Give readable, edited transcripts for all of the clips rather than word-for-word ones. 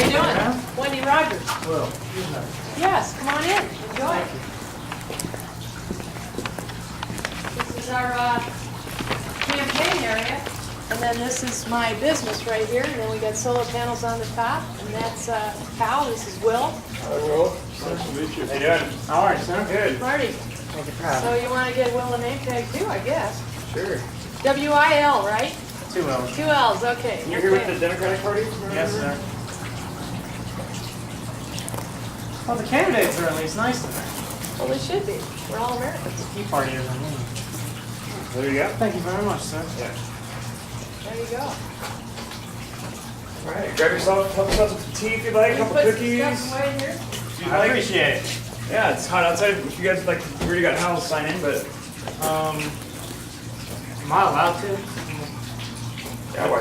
you doing? Wendy Rogers. Well, Yes, come on in. Enjoy. This is our campaign area. And then this is my business right here. And then we got solar panels on the top. And that's Cal. This is Will. Hi, Will. Nice to meet you. how you doing? All right, sound good. Marty. Thank you for having So me. you want to get Will a name tag too, I guess. Sure. W-I-L, right? 2 L's. 2 L's, okay. You're here with the Democratic Party? Yes, sir. Well, the candidates are at least nice tonight. Well, they should be. We're all Americans. Tea partiers, I mean. There you go. Thank you very much, sir. Yeah. There you go. All right, grab yourself, help yourself some tea if you'd like, a couple Put some cookies. stuff away here. If you'd I like. appreciate it. Yeah, it's hot outside. If you guys like, we already got Hal sign in, but Am I allowed to? yeah, why?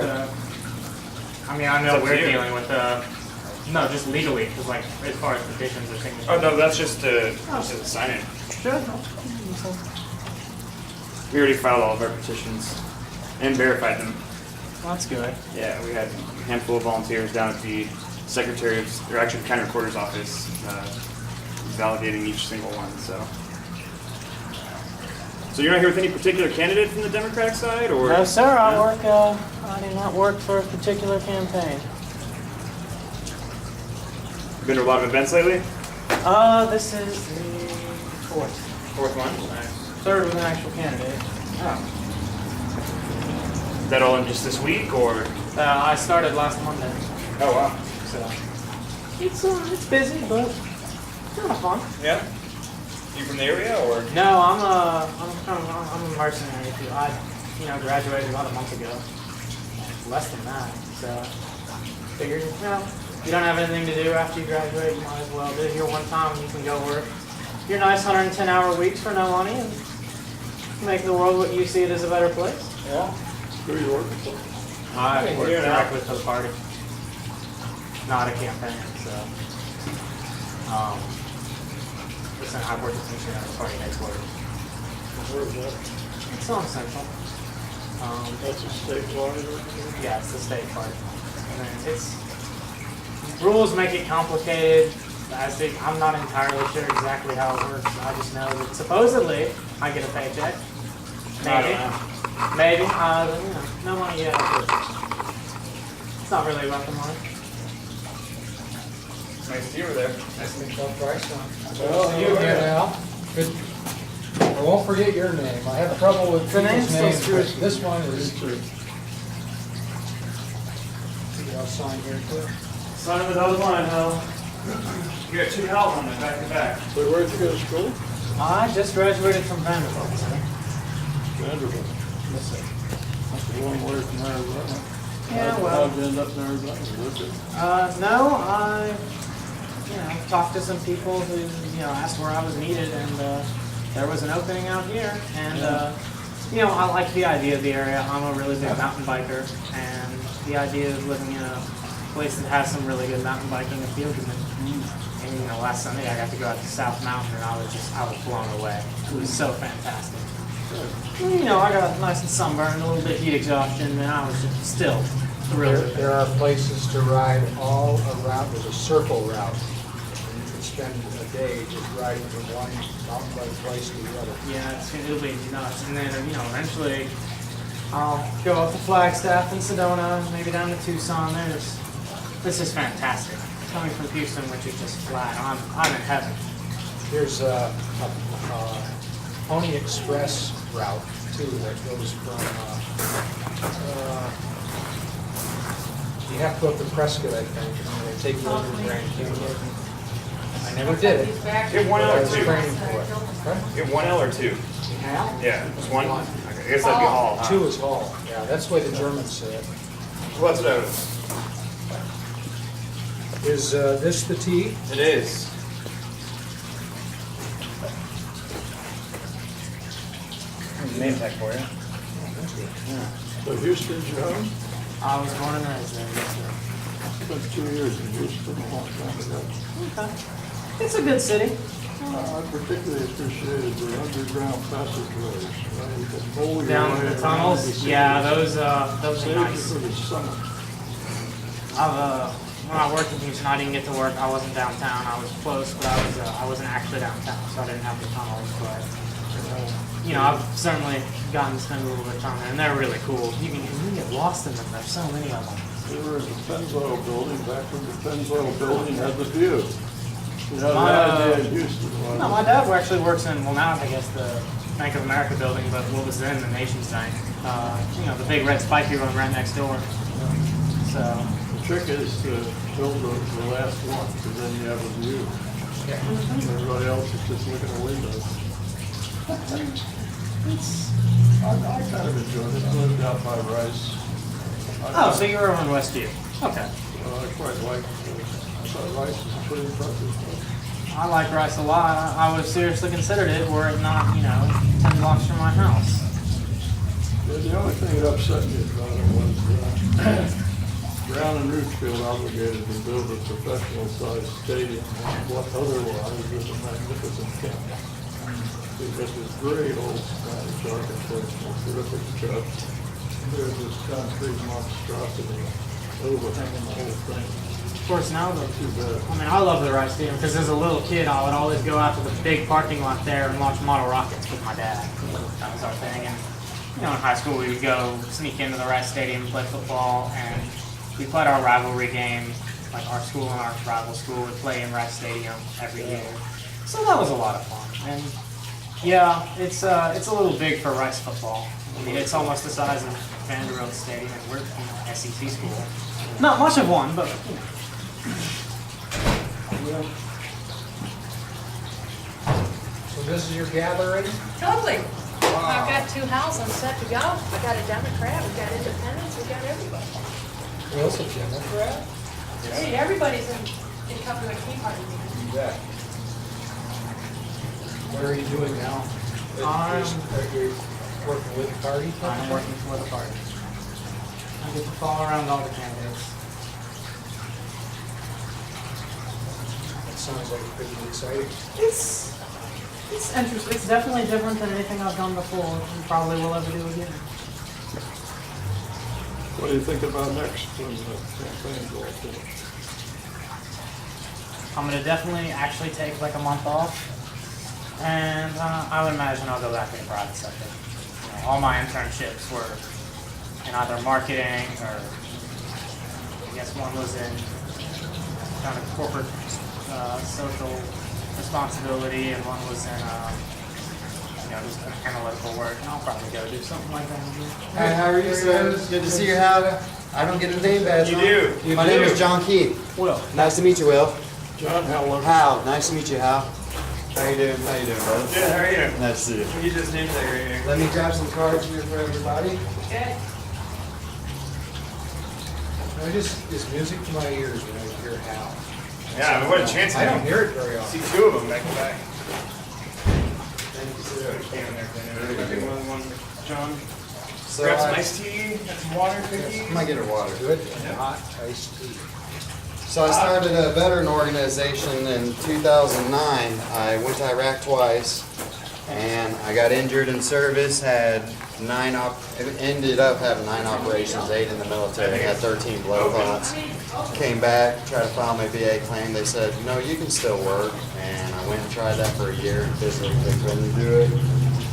I mean, I It's know up to we're you. dealing with no, just legally, because like as far as petitions or signatures. Oh no, that's just to sign in. Sure. We already filed all of our petitions and verified them. Well, that's good. Yeah, we had a handful of volunteers down at the secretary of, or actually the county recorder's office, validating each single one. So you're not here with any particular candidate from the Democratic side, or? No, sir. No? I do not work for a particular campaign. Been to a lot of events lately? This is the fourth. Fourth one. Third with an actual candidate. Oh. Is that all in just this week, or? I started last Monday, Oh wow. so it's busy, but kind of fun. Yeah. You from the area, or? No, I'm a mercenary. I graduated about a month ago. Less than that, so figured, you don't have anything to do after you graduate, you might as well do it here one time. You can go work your nice 110-hour weeks for no money and make the world what you see it as a better place. Yeah. Who are you working for? I work Yeah. directly for the party, not a campaign. So, listen, I've worked at the party headquarters. Where is that? It's on Central. That's a statewide or? Yeah, it's the state part. And then rules make it complicated. I'm not entirely sure exactly how it works. I just know that supposedly I get a paycheck. Maybe. Maybe. No money yet. It's not really about the money. Nice to you were there. Nice to meet you, Bryce. Well, You here now. Good. I won't forget your name. I have trouble with The name's people's so names, screwed. but this one is. True. I'll sign here too. Sign with those line, Hal. You got 2 Hals on there, back to back. So where'd you go to school? I just graduated from Vanderbilt. So. Vanderbilt. Yes, sir. That's a long way from Arizona. Yeah, well. How'd you end up in Arizona? Was it? No, I talked to some people who asked where I was needed, and there was an opening out here, and I like the idea of the area. I'm a really big mountain biker, and the idea of living in a place that has some really good mountain biking appealed to me. And last Sunday I got to go out to South Mountain, and I was blown away. It was so fantastic. I got nice and sunburned, a little bit heat exhaustion, and I was just still thrilled with it. There are places to ride all around. There's a circle route. And you can spend a day just riding from one mountain bike place to the other. Yeah, it'll be nuts. And then, eventually I'll go up to Flagstaff and Sedona, maybe down to Tucson. This is fantastic. Coming from Houston, which is just flat, I'm in heaven. There's a Pony Express route too that goes from. You have to go up to Prescott, I think, and they take you over to Grand Canyon. I never did it. Get 1 but L I or was 2. training for it. Okay? Get 1 L or 2. Hal? Yeah, just one. One. Okay, I guess that'd be Hall. Huh? 2 is Hall. Yeah, that's the way the Germans say it. Well, that's what I was. Is this the T? It is. Here's a name tag for you. So Houston's your home? I was born and raised there. Yes, sir. Spent 2 years in Houston a long time ago. Okay. It's a good city. I particularly appreciated the underground passageways. Right? You could bowl your Down way the around tunnels. the city. Yeah, those are Saved you nice. for the summer. I've when I worked in Houston, I didn't get to work. I wasn't downtown. I was close, but I wasn't actually downtown, so I didn't have the tunnels. But you know, I've certainly gotten to spend a little bit of time there, and they're really cool. You can get lost in them. There's so many of them. We were in the Pennzoil building, back when the Pennzoil building had the view. You know, My, the idea in Houston was. No, my dad actually works in, well now I guess the Bank of America building, but what was then the Nation's Bank. You know, the big red spiky one right next door. So, The trick is to build the last one, because then you have a view. Everybody else is just looking at windows. I kind of enjoyed it. I lived out by Rice. oh, so you were on Westview. Okay. I quite liked it. I thought Rice was pretty impressive. I like Rice a lot. I would have seriously considered it were it not, you know, 10 blocks from my house. The only thing that upset me about it was Brown and Rootfield obligated to build a professional-sized stadium, what otherwise is a magnificent camp. Because this great old Spanish architect, a terrific job, there's this concrete monstrosity overhanging the whole thing. Of course, now though, Too bad. I mean, I love the Rice Stadium because as a little kid, I would always go out to the big parking lot there and watch model rockets with my dad. That was our thing. And, you know, in high school, we would go sneak into the Rice Stadium, play football, and we played our rivalry game. Like our school and our rival school would play in Rice Stadium every year. So that was a lot of fun. And yeah, it's a little big for Rice football. I mean, it's almost the size of Vanderbilt Stadium, and we're, you know, SEC school. Not much of one, but you know. So this is your gathering? Totally. I've got 2 houses, I'm set to go. I got a Democrat, we got independents, we got everybody. Well, it's a Democrat. Hey, everybody's in cover of a Tea Party meeting. You bet. What are you doing now? Are you working with the party? I'm working for the party. I get to follow around all the candidates. That sounds like it could be exciting. It's interesting. It's definitely different than anything I've done before, and probably will ever do again. What do you think about next when the campaign's all finished? I'm gonna definitely actually take like a month off, and I would imagine I'll go back in the private sector. You know, all my internships were in either marketing or I guess one was in kind of corporate social responsibility, and one was in you know, just analytical work. And I'll probably go do something like that again. Hi, how are you, sir? Good to see you. I don't get a name badge. You huh? do. My name is John Keith. Will. Nice to meet you, Will. John, how long? Hal, nice to meet you, Hal. How you doing? How you doing, brother? Good, how are you? Nice to see you. You just named that right here. Let me grab some cards here for everybody. Okay. It's music to my ears when I hear Hal. Yeah, I mean, what a chance. I don't hear it very often. See 2 of them back to back. Thank you, sir. One, John. So Grab some I, iced tea, got some water, cookies. I might get her water. Good and hot iced tea. So I started a veteran organization in 2009. I went to Iraq twice, and I got injured in service. Ended up having 9 operations, 8 in the military. Had 13 blow pots. Came back, tried to file my VA claim. They said, no, you can still work. And I went and tried that for a year, and physically couldn't do it.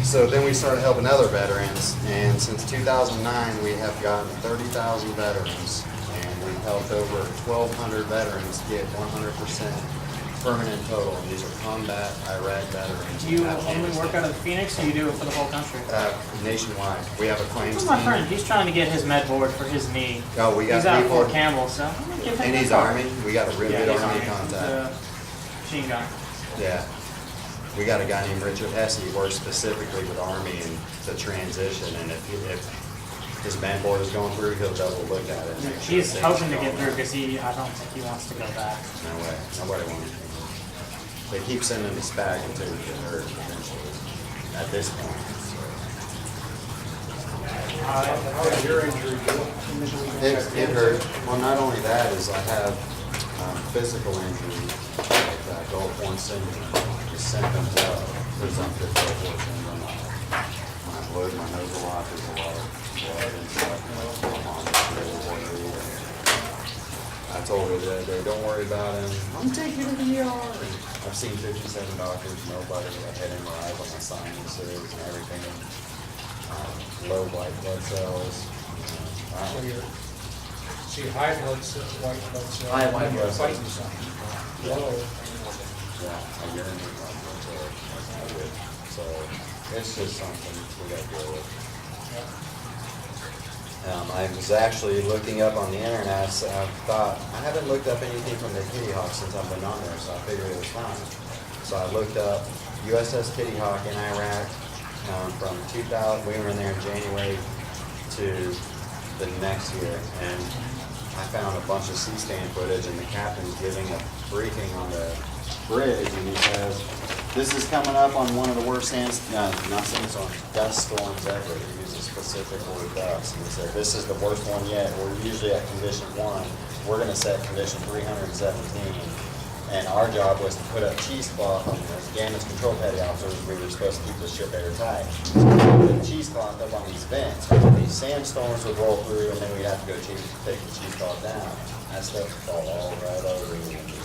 So then we started helping other veterans, and since 2009 we have gotten 30,000 veterans, and we've helped over 1,200 veterans get 100% permanent total. And these are combat Iraq veterans. Do you only work out of Phoenix, or you do it for the whole country? Nationwide. We have a claims This team. is my friend. He's trying to get his med board for his knee. Oh, we got He's out of people. Fort Campbell, so I'm gonna give him And a he's call. Army. We got a real Yeah, good he's Army Army. contact. Machine gun. Yeah. We got a guy named Richard Hesse. He works specifically with Army and the transition. And if his man board is going through, he'll double look at it. and make sure He's things hoping to are get going through right. because I don't think he wants to go back. No way. Nobody wants to. They keep sending us back until we get hurt eventually. At this point. How did your injury go? It hurt. Well, not only that is I have physical injuries like Gulf-1 syndrome. The symptoms of presumptive Gulf-1 syndrome. When I blood my nose a lot, there's a lot of blood and stuff. I'm on really worried. I've told her the other day, don't worry about him. I'm taking you to the ER. I've seen 57 doctors, nobody. I had MRIs on my sinuses and everything. Low white blood cells. So you're, see, high blood cell, white blood cell. High white blood cells. Fighting something. Low. Yeah, I urinate my blood cells. That's not good. So it's just something we got to deal with. I was actually looking up on the internet, so I thought, I haven't looked up anything from the Kitty Hawk since I've been on there, so I figured it was fine. So I looked up USS Kitty Hawk in Iraq from 2000, we were in there in January to the next year, and I found a bunch of C-stand footage, and the captain's giving a briefing on the bridge, and he says, this is coming up on one of the worst not sandstorms, dust storms ever. He uses specific word dust. And he said, this is the worst one yet. We're usually at condition 1. We're going to set condition 317. And our job was to put up cheesecloth on this. Damage control petty officers, we were supposed to keep the ship airtight. So we put cheesecloth up on these vents. These sandstorms would roll through, and then we'd have to go take the cheesecloth down. That stuff would fall all right over.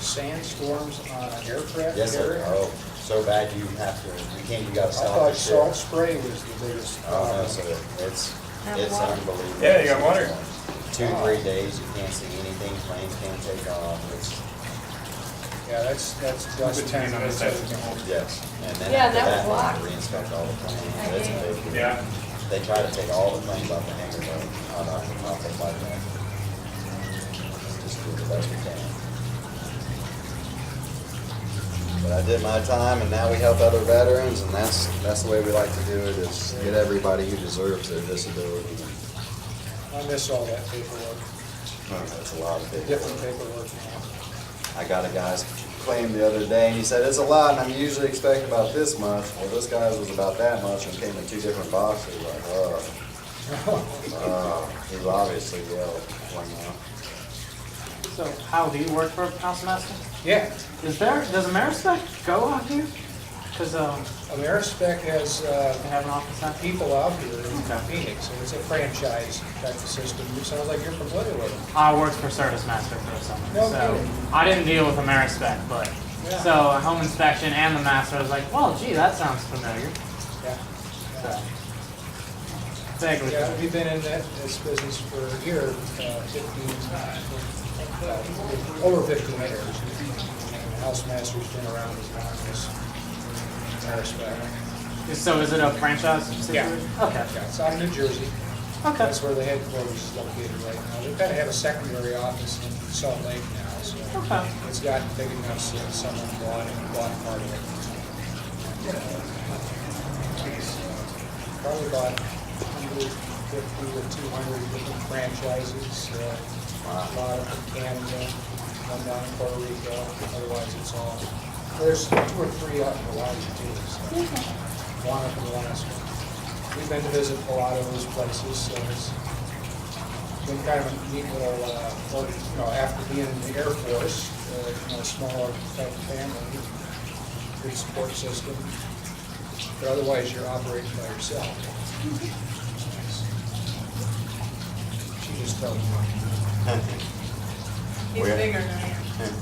Sandstorms on an aircraft Yes, sir. carrier? Oh, so bad you have to, you can't, you gotta I stop thought the ship. salt spray was the biggest Oh, no, problem. sir, it's water. unbelievable. Yeah, you got water. 2-3 days, you can't see anything, planes can't take off, Yeah, that's dust Put hands on this side. yes. And then Yeah, after that was that, locked. they reinspect all the planes, it's a big. Yeah. They try to take all the planes off the hangar, but I'll take my back. Just do the best we can. But I did my time, and now we help other veterans, and that's the way we like to do it, is get everybody who deserves their disability. I miss all that paperwork, That's a lot of people. different paperwork now. I got a guy's claim the other day, and he said, it's a lot, and I'm usually expecting about this much. Well, this guy's was about that much and came in 2 different boxes, like, he's obviously ill. So, Hal, do you work for Housemaster? Yeah, Does Amerispec go out here? Because Amerispec has they have an office out here. people out here in Phoenix, and it's a franchise type of system. It sounds like you're familiar with it. I worked for Service Master for a summer, No so kidding. I didn't deal with Amerispec, but Yeah. so home inspection and the master, I was like, well, gee, that sounds familiar. Yeah. So, vaguely. Yeah, we've been in this business for a year, 15, over 15 years. And Housemaster's been around as long as Amerispec. So is it a franchise Yeah. situation? Okay. Yeah, it's out of New Jersey. Okay. That's where the headquarters is located right now. They kind of have a secondary office in Salt Lake now, so Okay. it's gotten big enough so someone bought part of it. Probably about 150 or 200 different franchises. A lot of from Canada, one down in Puerto Rico. Otherwise, it's all, there's 2 or 3 out in Hawaii too. So one up in Alaska. We've been to visit a lot of those places, so it's been kind of a neat little, after being in the Air Force, smaller type of family, good support system. But otherwise, you're operating by yourself. She just tells me. He's bigger than I am.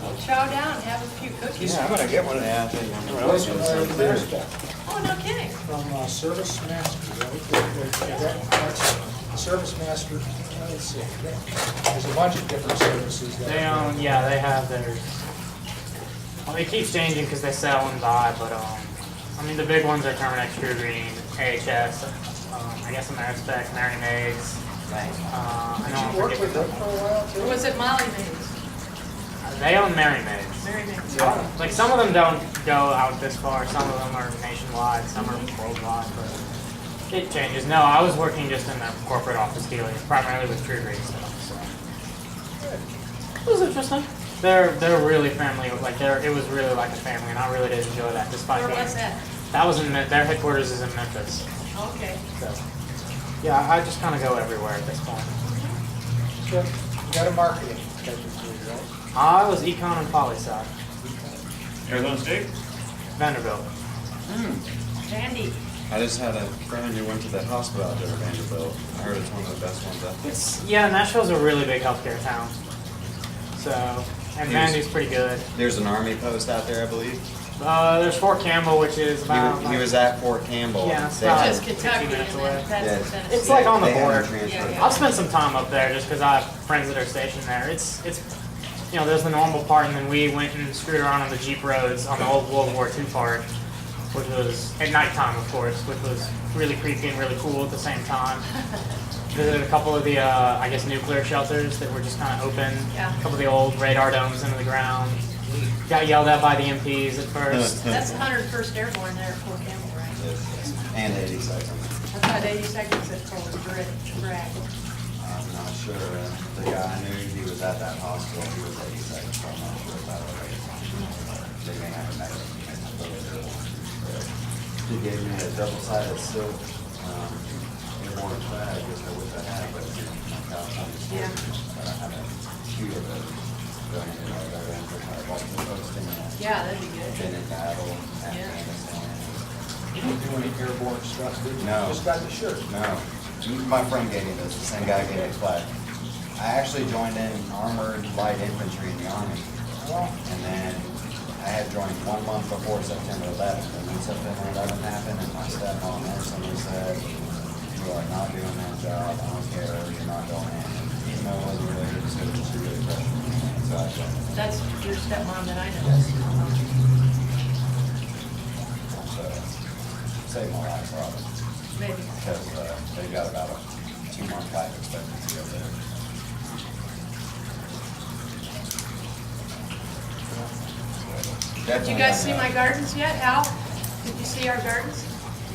We'll chow down and have a few cookies. I'm gonna get one of Yeah, I think I'm gonna. those. Oh, no kidding. From Service Master, right? That's Service Master, let's see, there's a bunch of different services. that- They own, yeah, they have theirs. Well, it keeps changing because they sell and buy, but I mean, the big ones are Terminex, True Green, AHS, I guess Amerispec, Mary Maids. I Did know I'm you work forgetting with them for a while Or too? was it Molly Mays? They own Mary Maids. Mary Mays. Like some of them don't go out this far, some of them are nationwide, some are worldwide, but it changes. No, I was working just in their corporate office dealing, primarily with True Green stuff, so. It was interesting. They're really family, like it was really like a family, and I really did enjoy that despite Where being. was that? That was in, their headquarters is in Memphis, Okay. so. Yeah, I just kind of go everywhere at this point. Sure. You got a marketing type of deal, right? I was econ and poli-sci, Arizona State? Vanderbilt. Vandy. I just had a friend who went to the hospital out there at Vanderbilt. I heard it's one of the best ones out there. Yeah, Nashville's a really big healthcare town. So, and Vandy's pretty good. There's an army post out there, I believe. There's Fort Campbell, which is about. He was at Fort Campbell. Yeah, it's They about had- Just Kentucky, 15 minutes and away. then that's Yeah. in Tennessee. It's like on the they had border. him transferred. Yeah, yeah. I've spent some time up there just because I have friends that are stationed there. It's you know, there's the normal part, and then we went and screwed around on the Jeep roads on the old World War II part, which was at nighttime, of course, which was really creepy and really cool at the same time. Visited a couple of the, I guess, nuclear shelters that were just kind of open. Yeah. A couple of the old radar domes into the ground. Got yelled at by the MPs at first. That's 101st Airborne there at Fort Campbell, right? And 82nd. I thought 80 seconds at Fort Bragg. I'm not sure. The guy I knew, he was at that hospital. He was 82nd, so I'm not sure about it. They may have a negative. He gave me a double-sided silk airborne flag, which I wish I had, but it's in my California. Yeah. But I have a few of those. Going in like the posting. Yeah, that'd be good. Been in battle, Yeah. Afghanistan. You didn't do any airborne stuff, did you? No. Just got the shirt. No, my friend gave me this, the same guy gave me the flag. I actually joined in armored light infantry in the army, Well, and then I had joined 1 month before September 11th, and when September 11th happened, and my stepmom instantly said, "You are not doing that job, I don't care, you're not going in." And even though it wasn't related, so it was just really pressured me, and so I joined. That's your stepmom that I know. So, saved my life, probably, Maybe. because they've got about a 2-month life expectancy over there. Did you guys see my gardens yet, Hal? Did you see our gardens?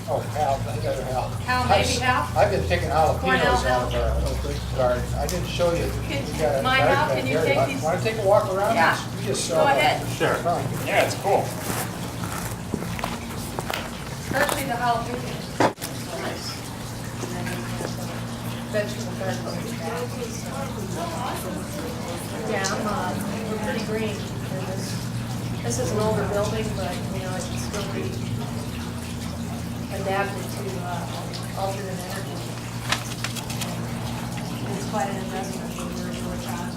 oh, Hal, the other Hal. Hal, maybe Hal? I've been picking Cornell jalapenos out of our garden. I didn't show you. Can- We got a my garden Hal, back can you there. take these? Want to take a walk around? Yeah. You just Go saw ahead. Sure. Yeah, it's cool. Especially the jalapenos. Nice. Vegetable garden. Yeah, we're pretty green. And this is an older building, but, you know, it can still be adapted to alternate energy. It's quite an investment for your short time.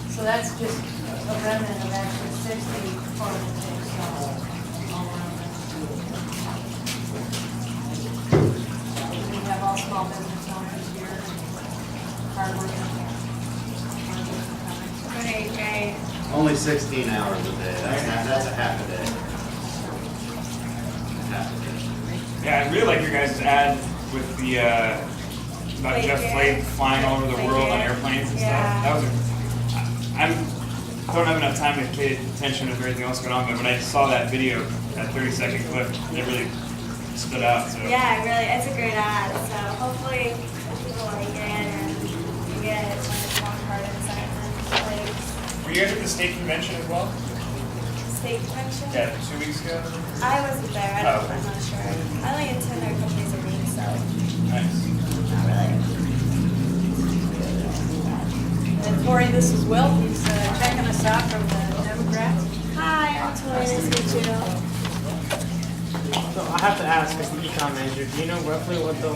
So that's just a remnant of actually 60 photovoltaic cells all around that. We have all small business owners here, hardworking. Great. Only 16 hours a day, that's a half a day. Half a day. Yeah, I really like your guys' ad with the about Flake Jeff Air. Flake flying all over the Flake world on Air. airplanes and Yeah. stuff. That was I don't have enough time to pay attention to everything else going on, but when I saw that video, that 30-second clip, it really stood out. So Yeah, really, it's a great ad. So hopefully people like it and you get one part inside and like were you guys at the state convention as well? state convention. Yeah, 2 weeks ago. I wasn't there. I don't, Oh. I'm not sure. I only attend there a couple days a week, so Nice. not really. And Tori, this is Will, he's checking us out from the Democrats. Hi, I'm Tori. Nice to meet you. So I have to ask, as the econ manager, do you know roughly what the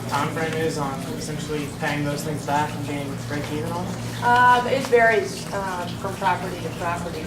time frame is on essentially paying those things back and being break even on them? It varies from property to property.